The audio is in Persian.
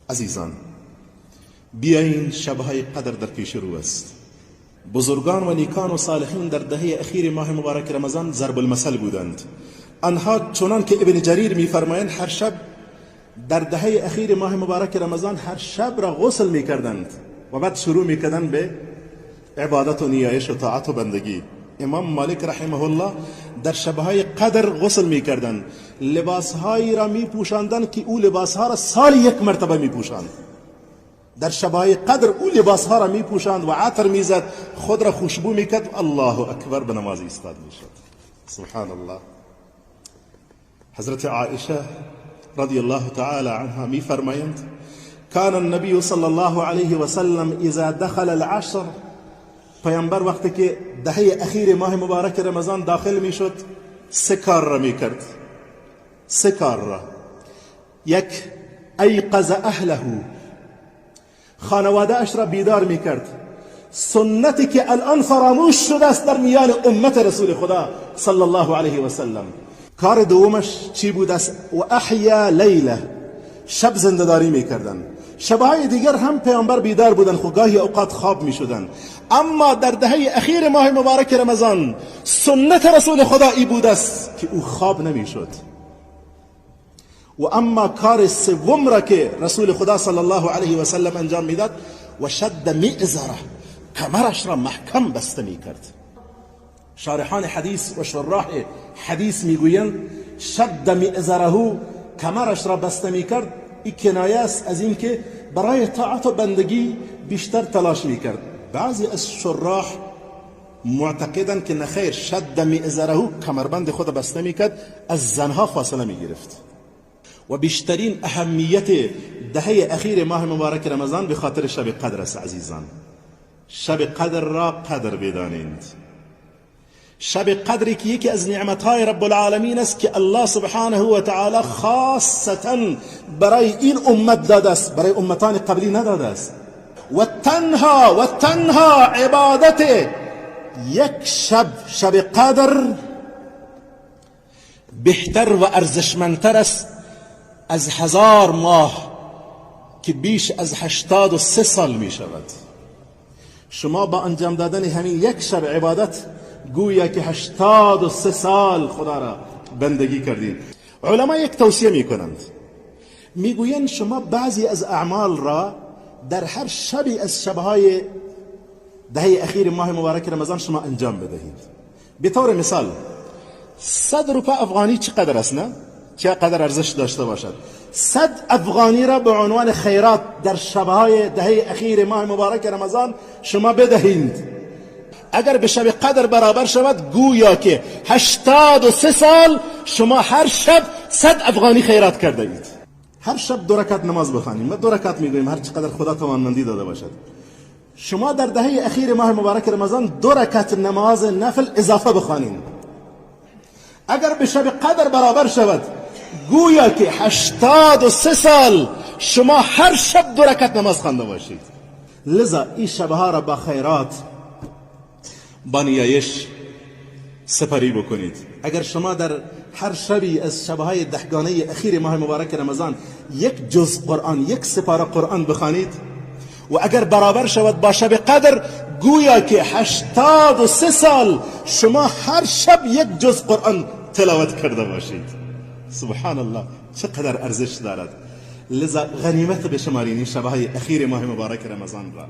عزیزان، بیاین شبهای قدر در پیش رو است. بزرگان و نیکان و صالحین در دهه اخیر ماه مبارک رمضان ضرب المثل بودند. آنها چنان که ابن جریر میفرمایند هر شب در دهه اخیر ماه مبارک رمضان هر شب را غسل میکردند و بعد شروع میکردند به عبادت و نیایش و طاعت و بندگی. امام مالک رحمه الله در شبهای قدر غسل میکردند، لباسهایی را میپوشاندند که او لباسها را سال یک مرتبه میپوشاند. در شبهای قدر او لباسها را میپوشاند و عطر میزد، خود را خوشبو میکرد و الله اکبر به نماز ایستاد میشد. سبحان الله. حضرت عائشه رضی الله تعالی عنها میفرمایند کان النبی صلی الله علیه و سلم اذا دخل العشر، پیامبر وقتی که دهه اخیر ماه مبارک رمضان داخل میشد سه کار را میکرد. سه کار را: یک، ایقظ اهله، خانواده اش را بیدار میکرد، سنتی که الان فراموش شده است در میان امت رسول خدا صلی الله علیه و سلم. کار دومش چی بود است؟ و احیا لیله، شب زنده‌داری میکردن. شبهای دیگر هم پیامبر بیدار بودن، خو گاهی اوقات خواب میشدن، اما در دهه اخیر ماه مبارک رمضان سنت رسول خدا ای بود است که او خواب نمیشد. و اما کار سوم را که رسول خدا صلی الله علیه و سلم انجام میداد و شد میعزره، کمرش را محکم بسته میکرد. شارحان حدیث و شراح حدیث میگویند شد میعزره، کمرش را بسته میکرد، این کنایه است از این که برای طاعت و بندگی بیشتر تلاش میکرد. بعضی از شراح معتقدند که نخیر، شد میعزره، کمربند خود بسته میکرد، از زنها فاصله میگرفت. و بیشترین اهمیت دهه اخیر ماه مبارک رمضان به خاطر شب قدر است. عزیزان، شب قدر را قدر بدانید. شب قدری که یکی از نعمتهای رب العالمین است که الله سبحانه و تعالی خاصتا برای این امت داده است، برای امتان قبلی نداده است. و تنها عبادت یک شب قدر بهتر و ارزشمندتر است از 1000 ماه که بیش از 83 سال می شود. شما با انجام دادن همین یک شب عبادت گویا که 83 سال خدا را بندگی کردید. علما یک توصیه می کنند، می گویند شما بعضی از اعمال را در هر شبی از شبهای دهه اخیر ماه مبارک رمضان شما انجام بدهید. به طور مثال 100 روپیه افغانی چقدر است؟ نه؟ چقدر ارزش داشته باشد؟ 100 افغانی را به عنوان خیرات در شبهای دهه اخیر ماه مبارک رمضان شما بدهید. اگر به شب قدر برابر شود گویا که 83 سال شما هر شب 100 افغانی خیرات کرده اید. هر شب 2 رکعت نماز بخوانیم، ما 2 رکعت میگوییم هر چقدر خدا توانمندی داده باشد. شما در دهه اخیر ماه مبارک رمضان 2 رکعت نماز نفل اضافه بخوانید، اگر به شب قدر برابر شود گویا که 83 سال شما هر شب 2 رکعت نماز خوانده باشید. لذا این شبها را با خیرات، با نیایش سپری بکنید. اگر شما در هر شبی از شبهای دهگانه اخیر ماه مبارک رمضان یک جزء قرآن، یک سپاره قرآن بخوانید و اگر برابر شود با شب قدر گویا که 83 سال شما هر شب یک جزء قرآن تلاوت کرده باشید. سبحان الله، چقدر ارزش دارد. لذا غنیمت بشمارین این شبهای اخیر ماه مبارک رمضان را.